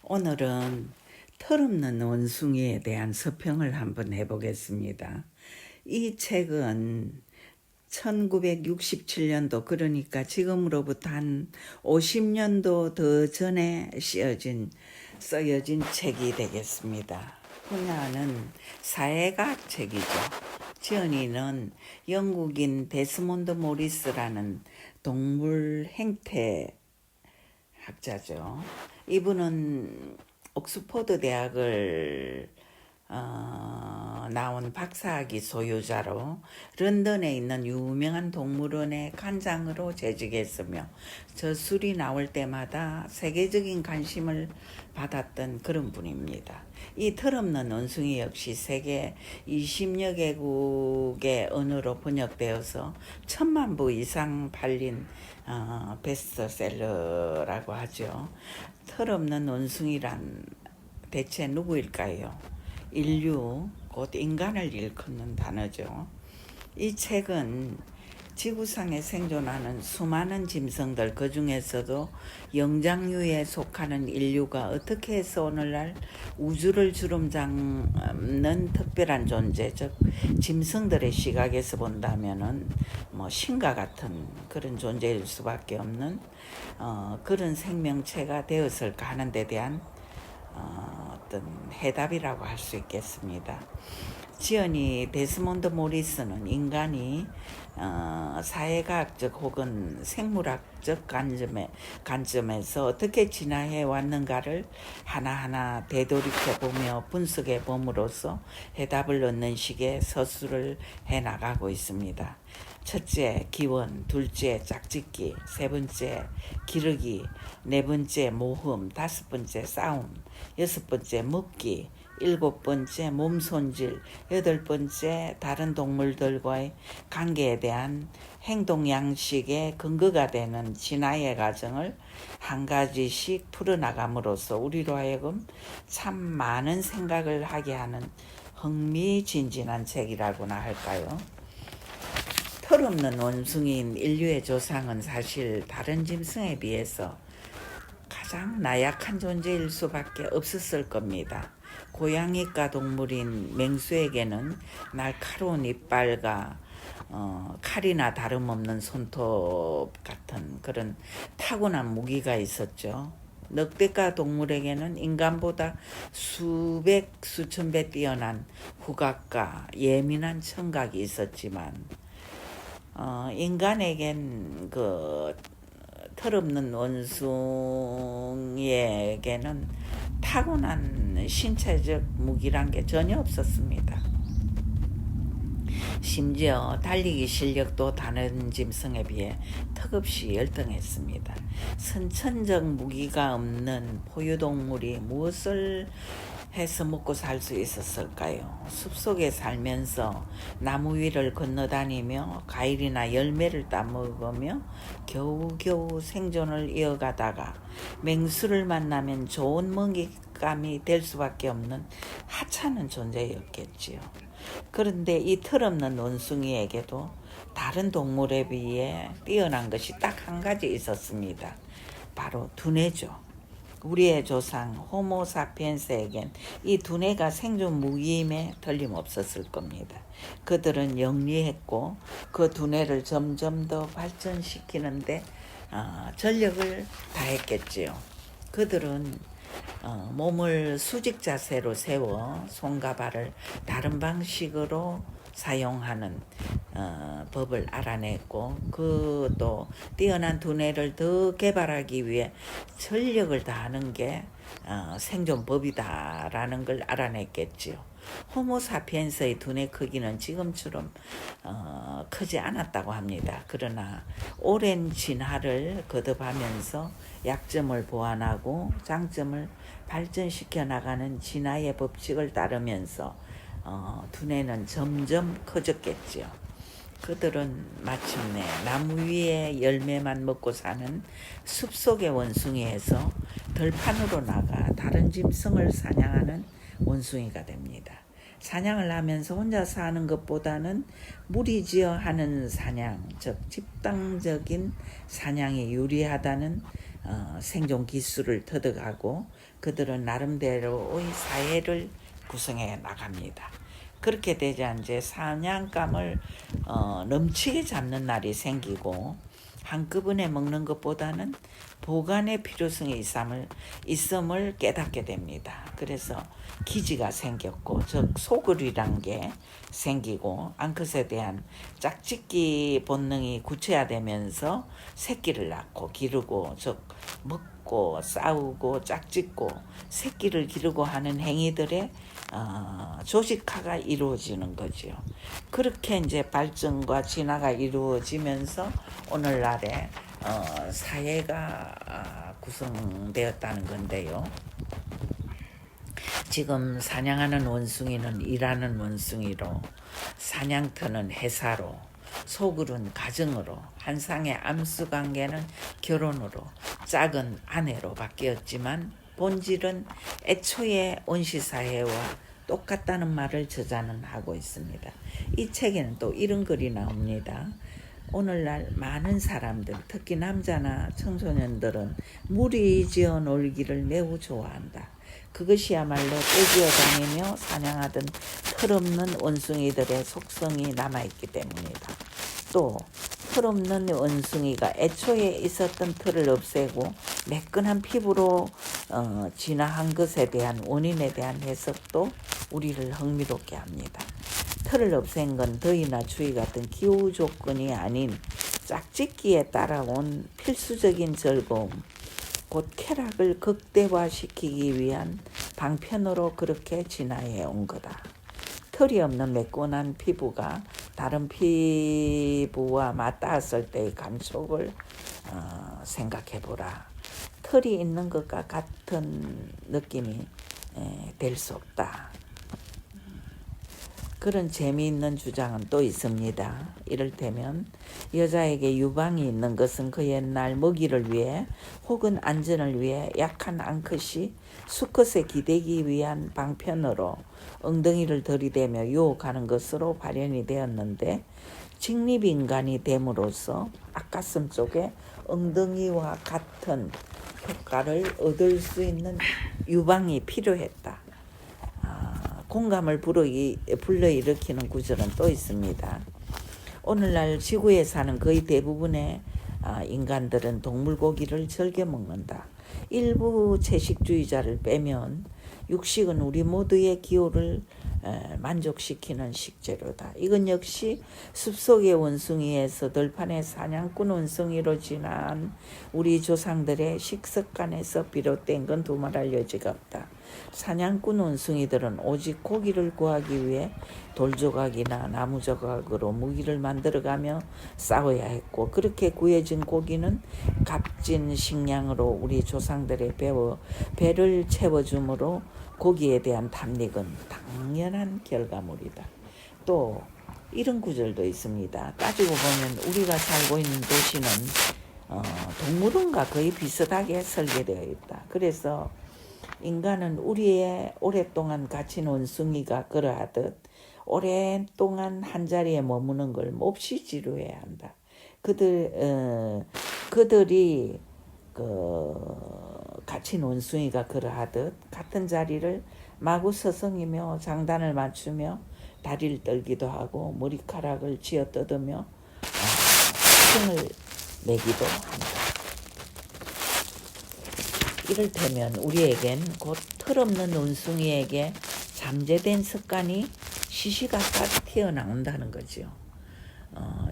오늘은 털없는 원숭이에 대한 서평을 한번 해보겠습니다. 이 책은 1967년도, 그러니까 지금으로부터 한 50년도 더 전에 쓰여진 책이 되겠습니다. 분야는 사회과학 책이죠. 지은이는 영국인 데스몬드 모리스라는 동물 행태 학자죠. 이분은 옥스퍼드 대학을 나온 박사학위 소유자로 런던에 있는 유명한 동물원의 관장으로 재직했으며 저술이 나올 때마다 세계적인 관심을 받았던 그런 분입니다. 이 털없는 원숭이 역시 세계 20여 개국의 언어로 번역되어서 1000만 부 이상 팔린 베스트셀러라고 하죠. 털없는 원숭이란 대체 누구일까요? 인류, 곧 인간을 일컫는 단어죠. 이 책은 지구상에 생존하는 수많은 짐승들, 그 중에서도 영장류에 속하는 인류가 어떻게 해서 오늘날 우주를 주름잡는 특별한 존재, 즉 짐승들의 시각에서 본다면은 신과 같은 그런 존재일 수밖에 없는 그런 생명체가 되었을까 하는 데 대한 어떤 해답이라고 할 수 있겠습니다. 지연이 데스몬드 모리스는 인간이 사회과학적 혹은 생물학적 관점에서 어떻게 진화해 왔는가를 하나하나 되돌이켜보며 분석해 봄으로써 해답을 얻는 식의 서술을 해나가고 있습니다. 첫째, 기원; 둘째, 짝짓기; 세 번째, 기르기; 네 번째, 모험; 다섯 번째, 싸움; 여섯 번째, 먹기; 일곱 번째, 몸손질; 여덟 번째, 다른 동물들과의 관계에 대한 행동 양식의 근거가 되는 진화의 과정을 한 가지씩 풀어나감으로써 우리로 하여금 참 많은 생각을 하게 하는 흥미진진한 책이라고나 할까요? 털없는 원숭이인 인류의 조상은 사실 다른 짐승에 비해서 가장 나약한 존재일 수밖에 없었을 겁니다. 고양이과 동물인 맹수에게는 날카로운 이빨과 칼이나 다름없는 손톱 같은 그런 타고난 무기가 있었죠. 늑대과 동물에게는 인간보다 수백 수천 배 뛰어난 후각과 예민한 청각이 있었지만 인간에겐 그 털없는 원숭이에게는 타고난 신체적 무기란 게 전혀 없었습니다. 심지어 달리기 실력도 다른 짐승에 비해 턱없이 열등했습니다. 선천적 무기가 없는 포유동물이 무엇을 해서 먹고 살 수 있었을까요? 숲속에 살면서 나무 위를 건너다니며 과일이나 열매를 따먹으며 겨우겨우 생존을 이어가다가 맹수를 만나면 좋은 먹잇감이 될 수밖에 없는 하찮은 존재였겠지요. 그런데 이 털없는 원숭이에게도 다른 동물에 비해 뛰어난 것이 딱 한 가지 있었습니다. 바로 두뇌죠. 우리의 조상 호모사피엔스에겐 이 두뇌가 생존 무기임에 틀림없었을 겁니다. 그들은 영리했고 그 두뇌를 점점 더 발전시키는데 전력을 다했겠지요. 그들은 몸을 수직 자세로 세워 손과 발을 다른 방식으로 사용하는 법을 알아냈고 또 뛰어난 두뇌를 더 개발하기 위해 전력을 다하는 게 생존법이다라는 걸 알아냈겠지요. 호모사피엔스의 두뇌 크기는 지금처럼 크지 않았다고 합니다. 그러나 오랜 진화를 거듭하면서 약점을 보완하고 장점을 발전시켜 나가는 진화의 법칙을 따르면서 두뇌는 점점 커졌겠지요. 그들은 마침내 나무 위에 열매만 먹고 사는 숲속의 원숭이에서 들판으로 나가 다른 짐승을 사냥하는 원숭이가 됩니다. 사냥을 하면서 혼자 사는 것보다는 무리지어 하는 사냥, 즉 집단적인 사냥이 유리하다는 생존 기술을 터득하고 그들은 나름대로의 사회를 구성해 나갑니다. 그렇게 되자 이제 사냥감을 넘치게 잡는 날이 생기고 한꺼번에 먹는 것보다는 보관의 필요성이 있음을 깨닫게 됩니다. 그래서 기지가 생겼고 즉 소굴이란 게 생기고 앙컷에 대한 짝짓기 본능이 구체화되면서 새끼를 낳고 기르고 즉 먹고 싸우고 짝짓고 새끼를 기르고 하는 행위들의 조직화가 이루어지는 거죠. 그렇게 이제 발전과 진화가 이루어지면서 오늘날의 사회가 구성되었다는 건데요. 지금 사냥하는 원숭이는 일하는 원숭이로, 사냥터는 회사로, 소굴은 가정으로, 한상의 암수관계는 결혼으로, 짝은 아내로 바뀌었지만 본질은 애초에 원시사회와 똑같다는 말을 저자는 하고 있습니다. 이 책에는 또 이런 글이 나옵니다. 오늘날 많은 사람들, 특히 남자나 청소년들은 무리지어 놀기를 매우 좋아한다. 그것이야말로 떼지어 다니며 사냥하던 털없는 원숭이들의 속성이 남아있기 때문이다. 또 털없는 원숭이가 애초에 있었던 털을 없애고 매끈한 피부로 진화한 것에 대한 원인에 대한 해석도 우리를 흥미롭게 합니다. 털을 없앤 건 더위나 추위 같은 기후 조건이 아닌 짝짓기에 따라온 필수적인 즐거움, 곧 쾌락을 극대화시키기 위한 방편으로 그렇게 진화해 온 거다. 털이 없는 매끈한 피부가 다른 피부와 맞닿았을 때의 감촉을 생각해보라. 털이 있는 것과 같은 느낌이 될 수 없다. 그런 재미있는 주장은 또 있습니다. 이를테면 여자에게 유방이 있는 것은 그 옛날 먹이를 위해 혹은 안전을 위해 약한 앙컷이 수컷에 기대기 위한 방편으로 엉덩이를 들이대며 유혹하는 것으로 발현이 되었는데 직립인간이 됨으로써 앞가슴 쪽에 엉덩이와 같은 효과를 얻을 수 있는 유방이 필요했다. 공감을 불러일으키는 구절은 또 있습니다. 오늘날 지구에 사는 거의 대부분의 인간들은 동물 고기를 즐겨 먹는다. 일부 채식주의자를 빼면 육식은 우리 모두의 기호를 만족시키는 식재료다. 이건 역시 숲속의 원숭이에서 들판의 사냥꾼 원숭이로 진화한 우리 조상들의 식습관에서 비롯된 건 두말할 여지가 없다. 사냥꾼 원숭이들은 오직 고기를 구하기 위해 돌조각이나 나무조각으로 무기를 만들어가며 싸워야 했고, 그렇게 구해진 고기는 값진 식량으로 우리 조상들의 배를 채워주므로 고기에 대한 탐닉은 당연한 결과물이다. 또 이런 구절도 있습니다. 따지고 보면 우리가 살고 있는 도시는 동물원과 거의 비슷하게 설계되어 있다. 그래서 인간은 우리의 오랫동안 갇힌 원숭이가 그러하듯 오랫동안 한자리에 머무는 걸 몹시 지루해야 한다. 그들이 갇힌 원숭이가 그러하듯 같은 자리를 마구 서성이며 장단을 맞추며 다리를 떨기도 하고 머리카락을 쥐어뜯으며 승을 내기도 한다. 이를테면 우리에겐 곧 털없는 원숭이에게 잠재된 습관이 시시각각 튀어나온다는 거죠.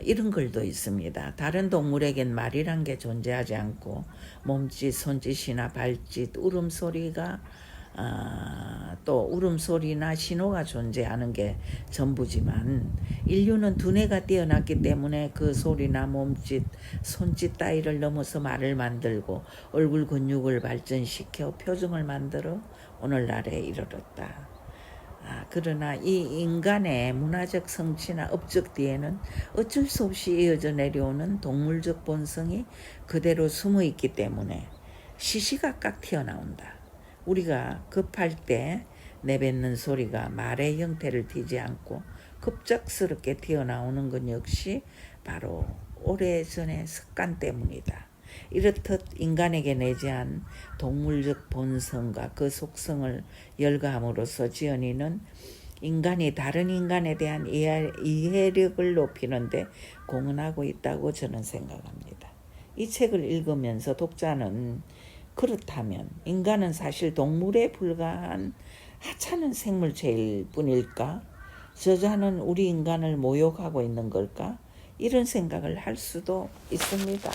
이런 글도 있습니다. 다른 동물에겐 말이란 게 존재하지 않고 몸짓, 손짓이나 발짓, 울음소리가 또 울음소리나 신호가 존재하는 게 전부지만 인류는 두뇌가 뛰어났기 때문에 그 소리나 몸짓, 손짓 따위를 넘어서 말을 만들고 얼굴 근육을 발전시켜 표정을 만들어 오늘날에 이르렀다. 그러나 이 인간의 문화적 성취나 업적 뒤에는 어쩔 수 없이 이어져 내려오는 동물적 본성이 그대로 숨어 있기 때문에 시시각각 튀어나온다. 우리가 급할 때 내뱉는 소리가 말의 형태를 띠지 않고 급작스럽게 튀어나오는 것 역시 바로 오래전의 습관 때문이다. 이렇듯 인간에게 내재한 동물적 본성과 그 속성을 열거함으로써 지연이는 인간이 다른 인간에 대한 이해력을 높이는데 공헌하고 있다고 저는 생각합니다. 이 책을 읽으면서 독자는 그렇다면 인간은 사실 동물에 불과한 하찮은 생물체일 뿐일까? 저자는 우리 인간을 모욕하고 있는 걸까? 이런 생각을 할 수도 있습니다.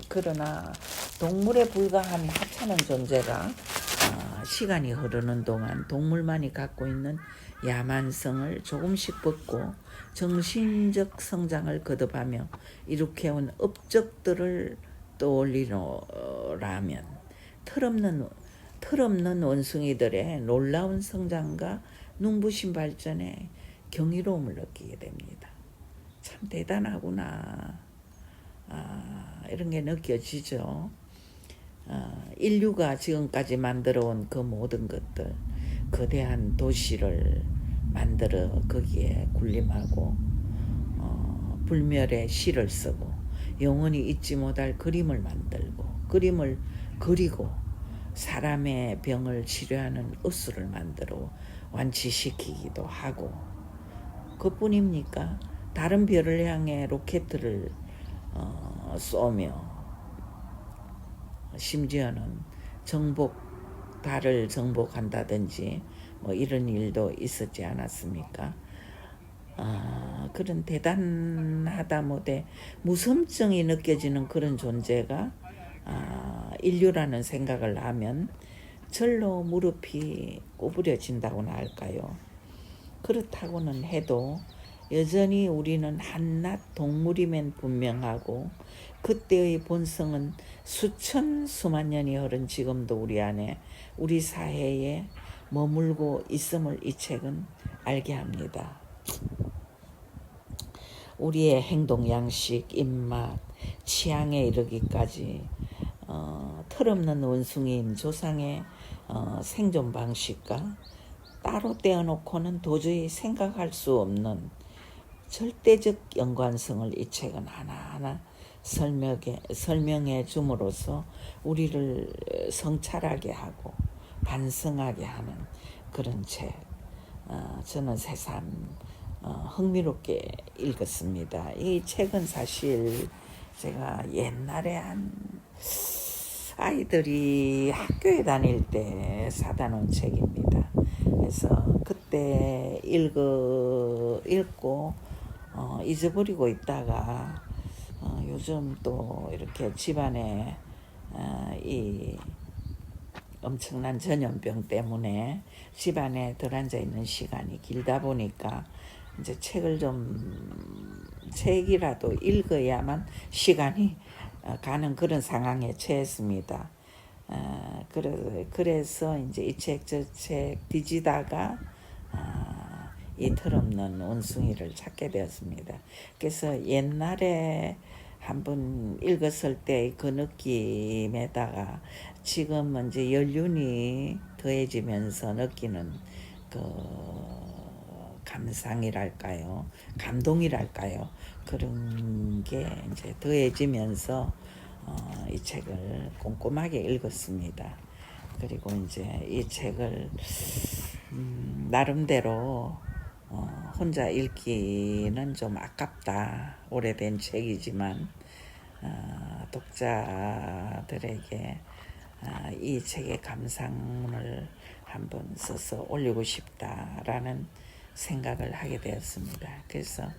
그러나 동물에 불과한 하찮은 존재가 시간이 흐르는 동안 동물만이 갖고 있는 야만성을 조금씩 벗고 정신적 성장을 거듭하며 이룩해온 업적들을 떠올리노라면 털없는 원숭이들의 놀라운 성장과 눈부신 발전에 경이로움을 느끼게 됩니다. 참 대단하구나. 이런 게 느껴지죠. 인류가 지금까지 만들어온 그 모든 것들, 거대한 도시를 만들어 거기에 군림하고 불멸의 시를 쓰고 영원히 잊지 못할 그림을 만들고 그림을 그리고 사람의 병을 치료하는 의술을 만들어 완치시키기도 하고 그뿐입니까? 다른 별을 향해 로켓을 쏘며 심지어는 달을 정복한다든지 뭐 이런 일도 있었지 않았습니까? 그런 대단하다 못해 무섬증이 느껴지는 그런 존재가 인류라는 생각을 하면 절로 무릎이 구부려진다고나 할까요? 그렇다고는 해도 여전히 우리는 한낱 동물임엔 분명하고 그때의 본성은 수만 년이 흐른 지금도 우리 안에 우리 사회에 머물고 있음을 이 책은 알게 합니다. 우리의 행동 양식, 입맛, 취향에 이르기까지 털없는 원숭이인 조상의 생존 방식과 따로 떼어놓고는 도저히 생각할 수 없는 절대적 연관성을 이 책은 하나하나 설명해 줌으로써 우리를 성찰하게 하고 반성하게 하는 그런 책. 저는 새삼 흥미롭게 읽었습니다. 이 책은 사실 제가 옛날에 아이들이 학교에 다닐 때 사다 놓은 책입니다. 그래서 그때 읽고 잊어버리고 있다가 요즘 또 이렇게 집안에 이 엄청난 전염병 때문에 집안에 들어앉아 있는 시간이 길다 보니까 이제 책이라도 읽어야만 시간이 가는 그런 상황에 처했습니다. 그래서 이제 이 책 저 책 뒤지다가 이 털없는 원숭이를 찾게 되었습니다. 그래서 옛날에 한번 읽었을 때 그 느낌에다가 지금 이제 연륜이 더해지면서 느끼는 그 감상이랄까요, 감동이랄까요, 그런 게 이제 더해지면서 이 책을 꼼꼼하게 읽었습니다. 그리고 이제 이 책을 나름대로 혼자 읽기는 좀 아깝다. 오래된 책이지만 독자들에게 이 책의 감상문을 한번 써서 올리고 싶다라는 생각을 하게 되었습니다. 그래서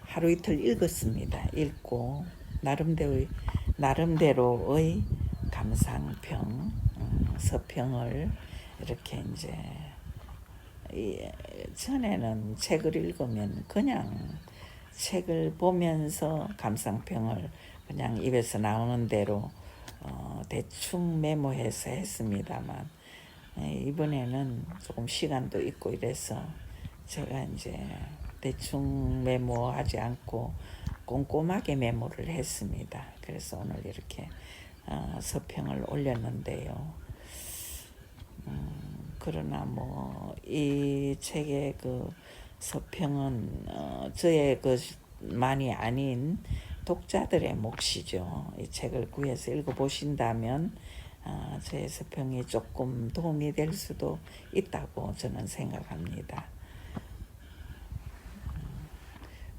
하루 이틀 읽었습니다. 읽고 나름대로의 감상평, 서평을 이렇게 이제 전에는 책을 읽으면 그냥 책을 보면서 감상평을 그냥 입에서 나오는 대로 대충 메모해서 했습니다만 이번에는 조금 시간도 있고 이래서 제가 이제 대충 메모하지 않고 꼼꼼하게 메모를 했습니다. 그래서 오늘 이렇게 서평을 올렸는데요. 그러나 뭐 이 책의 그 서평은 저의 것만이 아닌 독자들의 몫이죠. 이 책을 구해서 읽어보신다면 제 서평이 조금 도움이 될 수도 있다고 저는 생각합니다.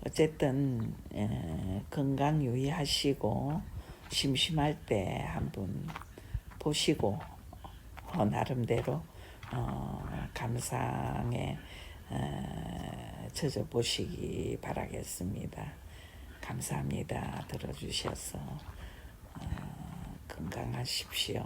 어쨌든 건강 유의하시고 심심할 때 한번 보시고 나름대로 감상에 젖어 보시기 바라겠습니다. 감사합니다. 들어주셔서 건강하십시오.